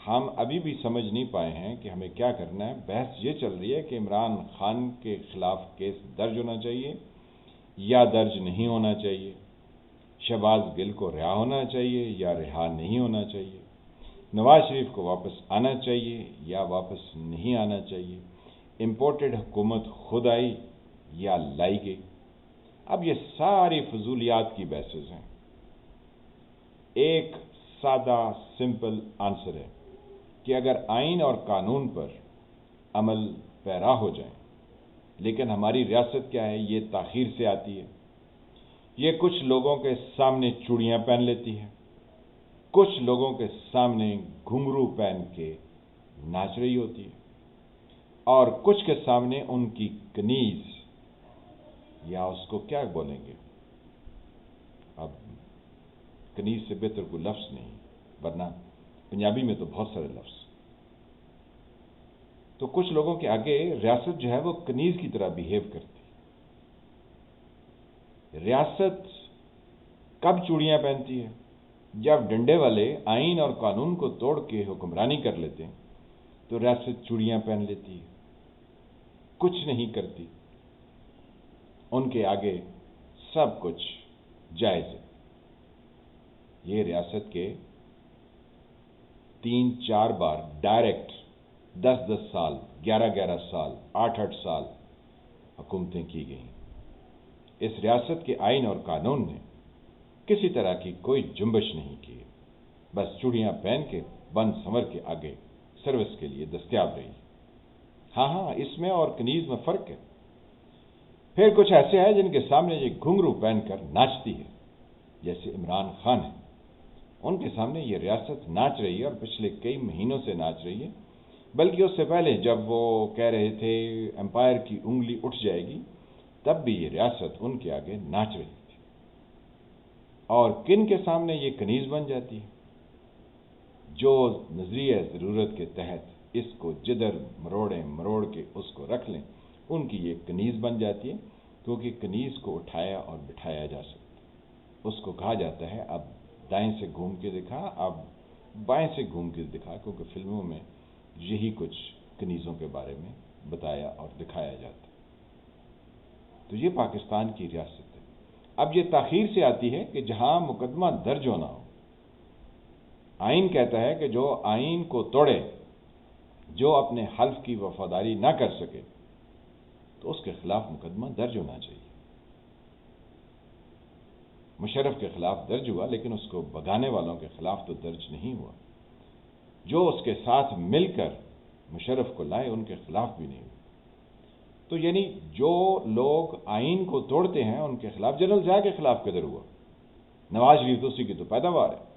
ہم ابھی بھی سمجھ نہیں پائے ہیں کہ ہمیں کیا کرنا ہے. بحث یہ چل رہی ہے کہ عمران خان کے خلاف کیس درج ہونا چاہیے یا درج نہیں ہونا چاہیے, شہباز گل کو رہا ہونا چاہیے یا رہا نہیں ہونا چاہیے, نواز شریف کو واپس آنا چاہیے یا واپس نہیں آنا چاہیے, امپورٹڈ حکومت خود آئی یا لائی گئی. اب یہ ساری فضولیات کی بحثز ہیں. ایک سادہ سمپل آنسر ہے کہ اگر آئین اور قانون پر عمل پیرا ہو جائیں, لیکن ہماری ریاست کیا ہے, یہ تاخیر سے آتی ہے. یہ کچھ لوگوں کے سامنے چوڑیاں پہن لیتی ہے, کچھ لوگوں کے سامنے گھنگرو پہن کے ناچ رہی ہوتی ہے, اور کچھ کے سامنے ان کی کنیز, یا اس کو کیا بولیں گے, اب کنیز سے بہتر کوئی لفظ نہیں, ورنہ پنجابی میں تو بہت سارے لفظ. تو کچھ لوگوں کے آگے ریاست جو ہے وہ کنیز کی طرح بیہیو کرتی. ریاست کب چوڑیاں پہنتی ہے؟ جب ڈنڈے والے آئین اور قانون کو توڑ کے حکمرانی کر لیتے ہیں تو ریاست چوڑیاں پہن لیتی ہے, کچھ نہیں کرتی. ان کے آگے سب کچھ جائز ہے. یہ ریاست کے 3-4 بار ڈائریکٹ 10-10 سال 11-11 سال 8-8 سال حکومتیں کی گئیں. اس ریاست کے آئین اور قانون نے کسی طرح کی کوئی جنبش نہیں کی, بس چوڑیاں پہن کے بند سنور کے آگے سروس کے لیے دستیاب رہی. ہاں اس میں اور کنیز میں فرق ہے. پھر کچھ ایسے ہیں جن کے سامنے یہ گھنگرو پہن کر ناچتی ہے, جیسے عمران خان ہے. ان کے سامنے یہ ریاست ناچ رہی ہے اور پچھلے کئی مہینوں سے ناچ رہی ہے, بلکہ اس سے پہلے جب وہ کہہ رہے تھے امپائر کی انگلی اٹھ جائے گی, تب بھی یہ ریاست ان کے آگے ناچ رہی تھی. اور کن کے سامنے یہ کنیز بن جاتی ہے؟ جو نظریہ ضرورت کے تحت اس کو جدھر مروڑ کے اس کو رکھ لیں, ان کی یہ کنیز بن جاتی ہے, کیونکہ کنیز کو اٹھایا اور بٹھایا جا سکتا. اس کو کہا جاتا ہے اب دائیں سے گھوم کے دکھا, اب بائیں سے گھوم کے دکھا, کیونکہ فلموں میں یہی کچھ کنیزوں کے بارے میں بتایا اور دکھایا جاتا. تو یہ پاکستان کی ریاست ہے. اب یہ تاخیر سے آتی ہے کہ جہاں مقدمہ درج ہونا ہو, آئین کہتا ہے کہ جو آئین کو توڑے, جو اپنے حلف کی وفاداری نہ کر سکے, تو اس کے خلاف مقدمہ درج ہونا چاہیے. مشرف کے خلاف درج ہوا, لیکن اس کو بگانے والوں کے خلاف تو درج نہیں ہوا. جو اس کے ساتھ مل کر مشرف کو لائے, ان کے خلاف بھی نہیں ہوا. تو یعنی جو لوگ آئین کو توڑتے ہیں ان کے خلاف, جنرل ضیاء کے خلاف کدھر ہوا؟ نواز شریف تو اسی کی تو پیداوار ہے.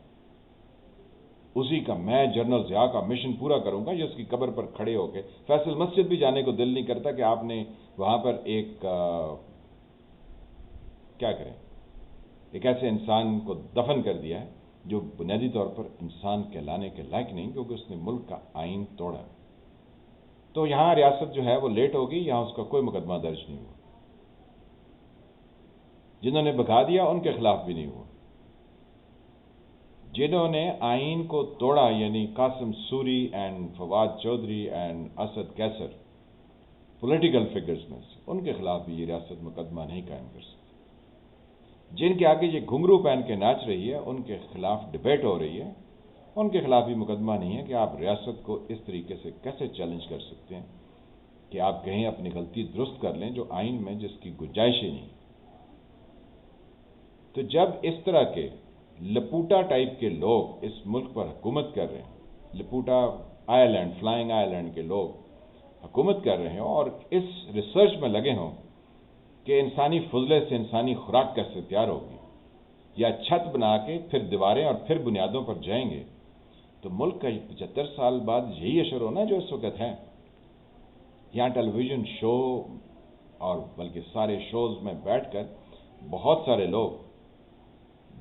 اسی کا میں جنرل ضیاء کا مشن پورا کروں گا. یہ اس کی قبر پر کھڑے ہو کے فیصل مسجد بھی جانے کو دل نہیں کرتا کہ آپ نے وہاں پر ایک کیا کریں, ایک ایسے انسان کو دفن کر دیا ہے جو بنیادی طور پر انسان کہلانے کے لائق نہیں, کیونکہ اس نے ملک کا آئین توڑا. تو یہاں ریاست جو ہے وہ لیٹ ہوگی, یہاں اس کا کوئی مقدمہ درج نہیں ہوا. جنہوں نے بگا دیا ان کے خلاف بھی نہیں ہوا. جنہوں نے آئین کو توڑا, یعنی Qasim Suri and Fawad Chaudhry and Asad Qaiser, political figures میں سے, ان کے خلاف بھی یہ ریاست مقدمہ نہیں قائم کر سکتی. جن کے آگے یہ گھنگرو پہن کے ناچ رہی ہے, ان کے خلاف ڈبیٹ ہو رہی ہے, ان کے خلاف بھی مقدمہ نہیں ہے کہ آپ ریاست کو اس طریقے سے کیسے چیلنج کر سکتے ہیں کہ آپ کہیں اپنی غلطی درست کر لیں جو آئین میں جس کی گنجائش ہی نہیں. تو جب اس طرح کے لپوٹا ٹائپ کے لوگ اس ملک پر حکومت کر رہے ہیں, لپوٹا آئرلینڈ, فلائنگ آئرلینڈ کے لوگ حکومت کر رہے ہوں اور اس ریسرچ میں لگے ہوں کہ انسانی فضلے سے انسانی خوراک کیسے تیار ہوگی, یا چھت بنا کے پھر دیواریں اور پھر بنیادوں پر جائیں گے, تو ملک کا 75 سال بعد یہی اشر ہونا جو اس وقت ہے. یہاں ٹیلی ویژن شو اور بلکہ سارے شوز میں بیٹھ کر بہت سارے لوگ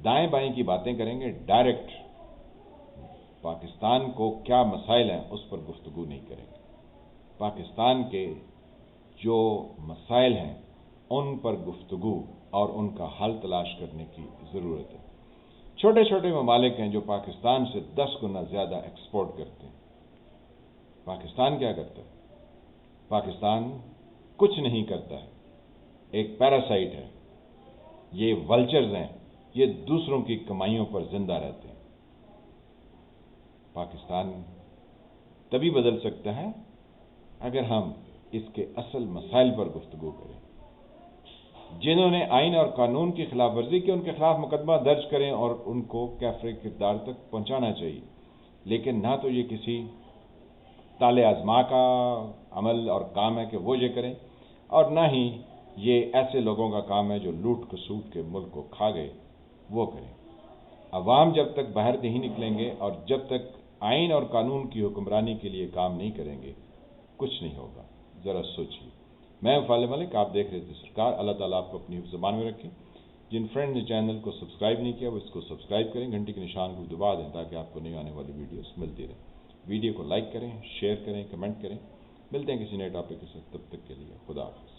دائیں بائیں کی باتیں کریں گے, ڈائریکٹ پاکستان کو کیا مسائل ہیں اس پر گفتگو نہیں کریں گے. پاکستان کے جو مسائل ہیں ان پر گفتگو اور ان کا حل تلاش کرنے کی ضرورت ہے. چھوٹے چھوٹے ممالک ہیں جو پاکستان سے 10 گنا زیادہ ایکسپورٹ کرتے ہیں. پاکستان کیا کرتا ہے؟ پاکستان کچھ نہیں کرتا ہے، ایک پیراسائٹ ہے. یہ ولچرز ہیں، یہ دوسروں کی کمائیوں پر زندہ رہتے ہیں. پاکستان تبھی بدل سکتا ہے اگر ہم اس کے اصل مسائل پر گفتگو کریں. جنہوں نے آئین اور قانون کی خلاف ورزی کی ان کے خلاف مقدمہ درج کریں اور ان کو کیفر کردار تک پہنچانا چاہیے، لیکن نہ تو یہ کسی تالے آزما کا عمل اور کام ہے کہ وہ یہ کریں، اور نہ ہی یہ ایسے لوگوں کا کام ہے جو لوٹ کسوٹ کے ملک کو کھا گئے وہ کریں. عوام جب تک باہر نہیں نکلیں گے اور جب تک آئین اور قانون کی حکمرانی کے لیے کام نہیں کریں گے کچھ نہیں ہوگا. ذرا سوچیے. میں فالح ملک، آپ دیکھ رہے تھے سرکار. اللہ تعالیٰ آپ کو اپنی زبان میں رکھے. جن فرینڈ نے چینل کو سبسکرائب نہیں کیا وہ اس کو سبسکرائب کریں، گھنٹی کے نشان کو دبا دیں تاکہ آپ کو نئی آنے والی ویڈیوز ملتی رہیں. ویڈیو کو لائک کریں، شیئر کریں، کمنٹ کریں. ملتے ہیں کسی نئے ٹاپک کے ساتھ، تب تک کے لیے خدا حافظ.